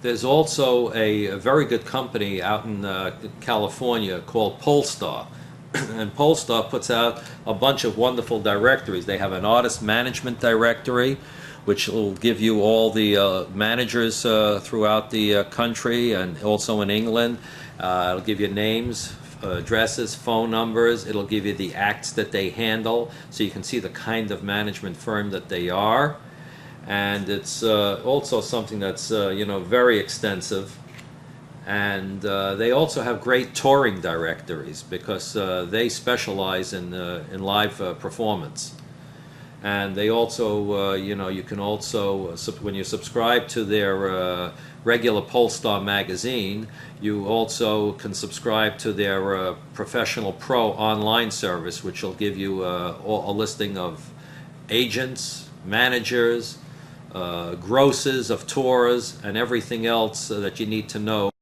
There's also a very good company out in California called Polestar. And Polestar puts out a bunch of wonderful directories. They have an artist management directory, which will give you all the managers throughout the country and also in England. It'll give you names, addresses, phone numbers. It'll give you the acts that they handle, so you can see the kind of management firm that they are. And it's also something that's very extensive. And they also have great touring directories because they specialize in live performance. And they also, you can also, when you subscribe to their regular Polestar magazine, you also can subscribe to their Professional Pro online service, which will give you a listing of agents, managers, grosses of tours, and everything else that you need to know